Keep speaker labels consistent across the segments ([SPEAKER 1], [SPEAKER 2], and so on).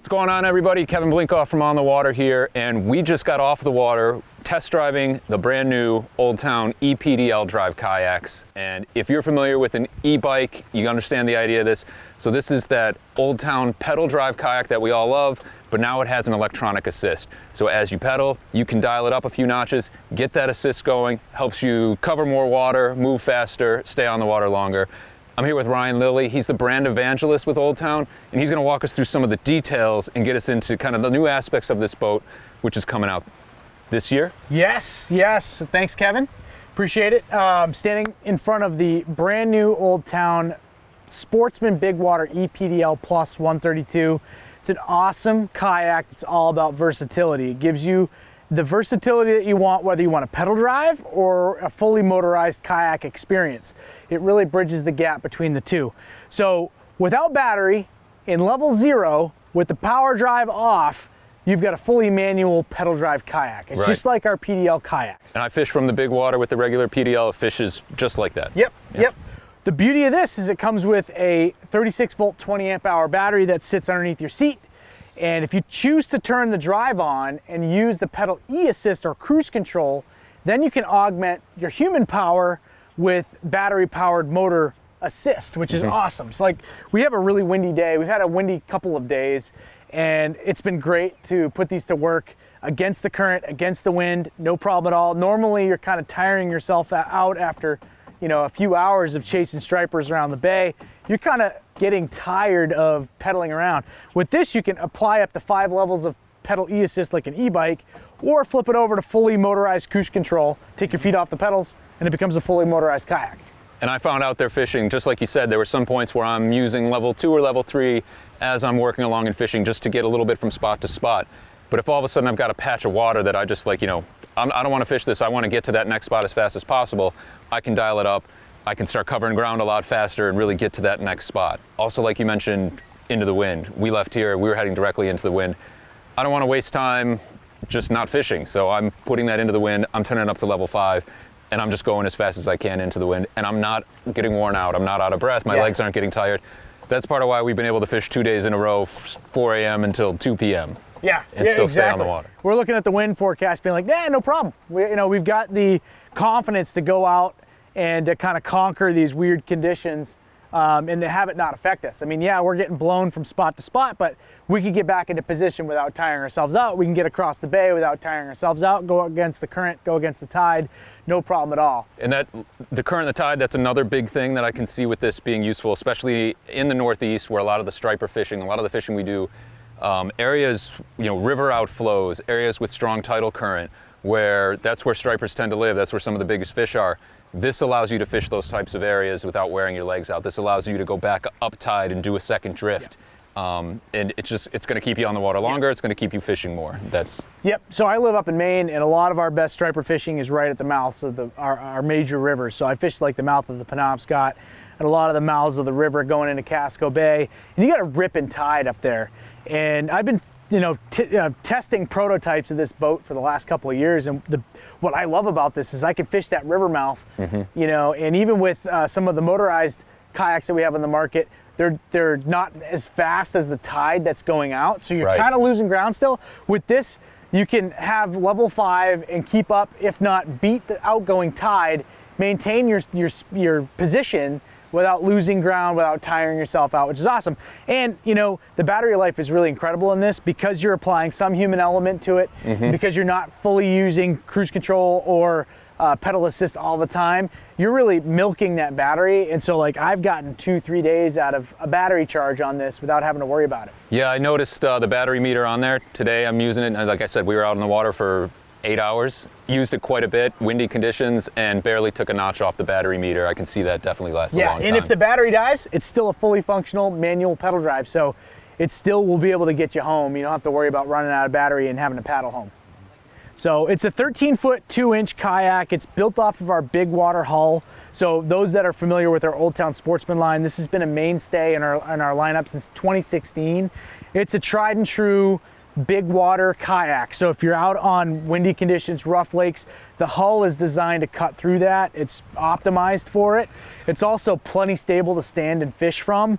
[SPEAKER 1] What's going on, everybody? Kevin Blinkoff from On the Water here, and we just got off the water test driving the brand new Old Town ePDL drive kayaks. And if you're familiar with an e-bike, you understand the idea of this. So this is that Old Town pedal drive kayak that we all love, but now it has an electronic assist. So as you pedal, you can dial it up a few notches, get that assist going, helps you cover more water, move faster, stay on the water longer. I'm here with Lilly. He's the brand evangelist with Old Town, and he's going to walk us through some of the details and get us into kind of the new aspects of this boat, which is coming out this year.
[SPEAKER 2] Yes. Thanks, Kevin. Appreciate it. Standing in front of the brand new Old Town Sportsman BigWater ePDL Plus 132. It's an awesome kayak. It's all about versatility. It gives you the versatility that you want, whether you want a pedal drive or a fully motorized kayak experience. It really bridges the gap between the two. So without battery, in level 0, with the power drive off, you've got a fully manual pedal drive kayak. It's just like our PDL kayaks.
[SPEAKER 1] And I fish from the BigWater with the regular PDL. It fishes just like that.
[SPEAKER 2] Yep. The beauty of this is it comes with a 36 volt 20 amp hour battery that sits underneath your seat. And if you choose to turn the drive on and use the pedal e-assist or cruise control, then you can augment your human power with battery powered motor assist, which is awesome. So like, we have a really windy day. We've had a windy couple of days, and it's been great to put these to work against the current, against the wind, no problem at all. Normally you're kind of tiring yourself out after, you know, a few hours of chasing stripers around the bay. You're kind of getting tired of pedaling around. With this, you can apply up to 5 levels of pedal e-assist like an e-bike, or flip it over to fully motorized cruise control, take your feet off the pedals, and it becomes a fully motorized kayak.
[SPEAKER 1] And I found out there fishing, just like you said, there were some points where I'm using level 2 or level 3 as I'm working along and fishing just to get a little bit from spot to spot. But if all of a sudden I've got a patch of water that I just like, you know, I don't want to fish this, I want to get to that next spot as fast as possible, I can dial it up. I can start covering ground a lot faster and really get to that next spot. Also, like you mentioned, into the wind. We left here, we were heading directly into the wind. I don't want to waste time just not fishing, so I'm putting that into the wind, I'm turning it up to level 5, and I'm just going as fast as I can into the wind, and I'm not getting worn out, I'm not out of breath, my legs aren't getting tired. That's part of why we've been able to fish 2 days in a row, 4 a.m. until 2 p.m. And still stay on the water. We're
[SPEAKER 2] looking at the wind forecast being like, no problem. We've got the confidence to go out and to kind of conquer these weird conditions and to have it not affect us. I mean, yeah, we're getting blown from spot to spot, but we can get back into position without tiring ourselves out. We can get across the bay without tiring ourselves out, go against the current, go against the tide, no problem at all.
[SPEAKER 1] And that, the current and the tide, that's another big thing that I can see with this being useful, especially in the Northeast where a lot of the striper fishing, a lot of the fishing we do, areas, river outflows, areas with strong tidal current, where that's where stripers tend to live, that's where some of the biggest fish are. This allows you to fish those types of areas without wearing your legs out. This allows you to go back up tide and do a second drift. And it's going to keep you on the water longer. It's going to keep you fishing more.
[SPEAKER 2] So I live up in Maine, and a lot of our best striper fishing is right at the mouths of our major rivers. So I fish like the mouth of the Penobscot and a lot of the mouths of the river going into Casco Bay. And you got a ripping tide up there. And I've been testing prototypes of this boat for the last couple of years, and what I love about this is I can fish that river mouth, and even with some of the motorized kayaks that we have on the market, they're not as fast as the tide that's going out, so you're kind of losing ground still. With this, you can have level 5 and keep up, if not beat the outgoing tide, maintain your position without losing ground, without tiring yourself out, which is awesome. And the battery life is really incredible in this because you're applying some human element to it, because you're not fully using cruise control or pedal assist all the time. You're really milking that battery. And so like I've gotten 2-3 days out of a battery charge on this without having to worry about it.
[SPEAKER 1] Yeah, I noticed the battery meter on there today. I'm using it, and like I said, we were out in the water for 8 hours, used it quite a bit, windy conditions, and barely took a notch off the battery meter. I can see that definitely lasts a long time.
[SPEAKER 2] And if the battery dies, it's still a fully functional manual pedal drive, so it still will be able to get you home. You don't have to worry about running out of battery and having to paddle home. So it's a 13-foot, 2-inch kayak. It's built off of our BigWater hull. So those that are familiar with our Old Town Sportsman line, this has been a mainstay in our lineup since 2016. It's a tried and true BigWater kayak. So if you're out on windy conditions, rough lakes, The hull is designed to cut through that. It's optimized for it. It's also plenty stable to stand and fish from,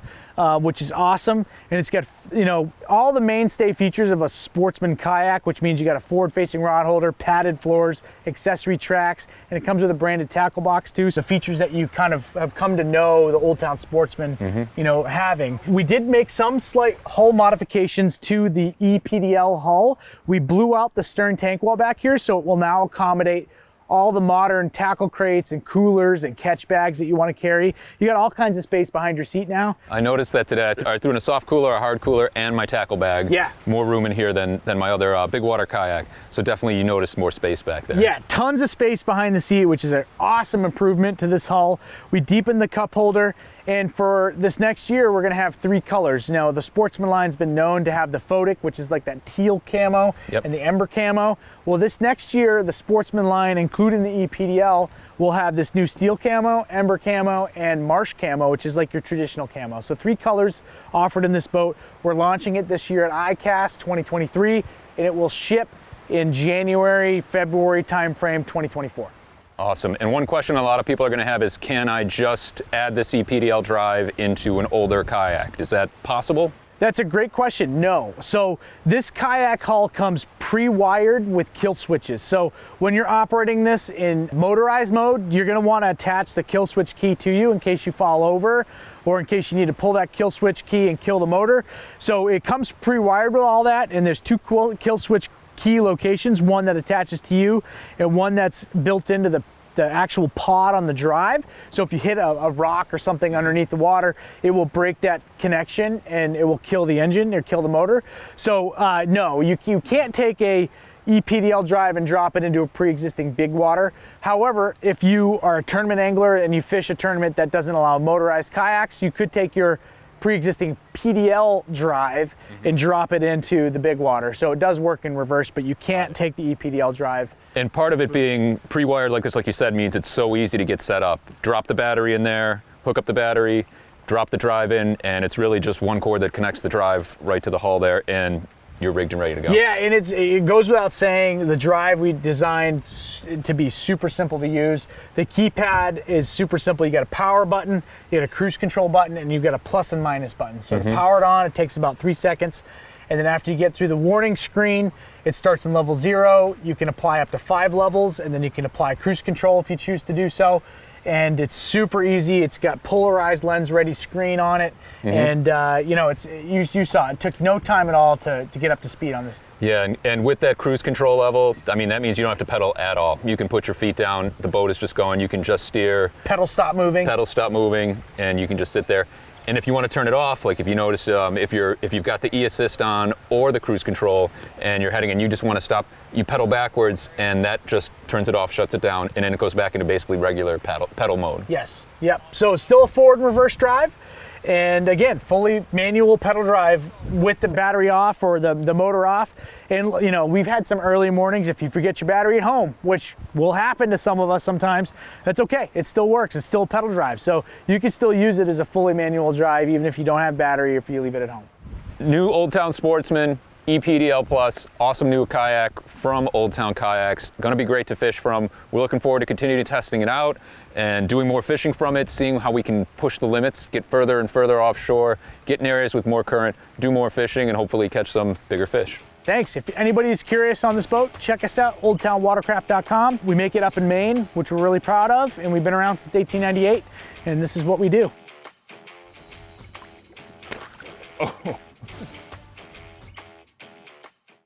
[SPEAKER 2] which is awesome. And it's got, you know, all the mainstay features of a sportsman kayak, which means you got a forward-facing rod holder, padded floors, accessory tracks, and it comes with a branded tackle box too. So features that you kind of have come to know the Old Town Sportsman, you know, having. We did make some slight hull modifications to the ePDL hull. We blew out the stern tank wall back here, so it will now accommodate all the modern tackle crates and coolers and catch bags that you want to carry. You got all kinds of space behind your seat now.
[SPEAKER 1] I noticed that today. I threw in a soft cooler, a hard cooler, and my tackle bag.
[SPEAKER 2] Yeah.
[SPEAKER 1] More room in here than my other BigWater kayak. So definitely you notice more space back there.
[SPEAKER 2] Yeah, tons of space behind the seat, which is an awesome improvement to this hull. We deepened the cup holder. And for this next year, we're gonna have 3 colors. Now, the Sportsman line's been known to have the photic, which is like that teal camo, and the ember camo. Well, this next year, the Sportsman line, including the ePDL, will have this new steel camo, ember camo, and marsh camo, which is like your traditional camo. So 3 colors offered in this boat. We're launching it this year at ICAST 2023, and it will ship in January, February timeframe 2024.
[SPEAKER 1] Awesome. And one question a lot of people are going to have is, can I just add this ePDL drive into an older kayak? Is that possible?
[SPEAKER 2] That's a great question. No. So this kayak hull comes pre-wired with kill switches. So when you're operating this in motorized mode, you're going to want to attach the kill switch key to you in case you fall over or in case you need to pull that kill switch key and kill the motor. So it comes pre-wired with all that, and there's 2 kill switch key locations, one that attaches to you and one that's built into the actual pod on the drive. So if you hit a rock or something underneath the water, it will break that connection and it will kill the engine or kill the motor. So no, you can't take a ePDL drive and drop it into a pre-existing BigWater. However, if you are a tournament angler and you fish a tournament that doesn't allow motorized kayaks, you could take your pre-existing PDL drive and drop it into the BigWater. So it does work in reverse, but you can't take the ePDL drive.
[SPEAKER 1] And part of it being pre-wired like this, like you said, means it's so easy to get set up. Drop the battery in there, hook up the battery, drop the drive in, and it's really just one cord that connects the drive right to the hull there, and you're rigged and ready to go.
[SPEAKER 2] Yeah, and it goes without saying, the drive we designed to be super simple to use. The keypad is super simple. You got a power button, you got a cruise control button, and you've got a plus and minus button. So to power it on, it takes about 3 seconds. And then after you get through the warning screen, it starts in level 0. You can apply up to 5 levels, and then you can apply cruise control if you choose to do so. And it's super easy. It's got polarized lens ready screen on it. And you know, you saw it took no time at all to get up to speed on this.
[SPEAKER 1] Yeah, and with that cruise control level, I mean, that means you don't have to pedal at all. You can put your feet down, the boat is just going, you can just steer.
[SPEAKER 2] Pedal stop moving,
[SPEAKER 1] and you can just sit there. And if you want to turn it off, like if you notice, if you've got the e-assist on or the cruise control and you're heading and you just want to stop, you pedal backwards and that just turns it off, shuts it down, and then it goes back into basically regular pedal mode.
[SPEAKER 2] Yes, yep. So it's still a forward and reverse drive. And again, fully manual pedal drive with the battery off or the motor off. And you know, we've had some early mornings if you forget your battery at home, which will happen to some of us sometimes. That's okay, it still works, it's still a pedal drive. So you can still use it as a fully manual drive even if you don't have battery or if you leave it at home.
[SPEAKER 1] New Old Town Sportsman ePDL Plus, awesome new kayak from Old Town Kayaks. Gonna be great to fish from. We're looking forward to continuing testing it out and doing more fishing from it, seeing how we can push the limits, get further and further offshore, get in areas with more current, do more fishing, and hopefully catch some bigger fish.
[SPEAKER 2] Thanks. If anybody's curious on this boat, check us out, oldtownwatercraft.com. We make it up in Maine, which we're really proud of, and we've been around since 1898, and this is what we do.
[SPEAKER 1] Oh.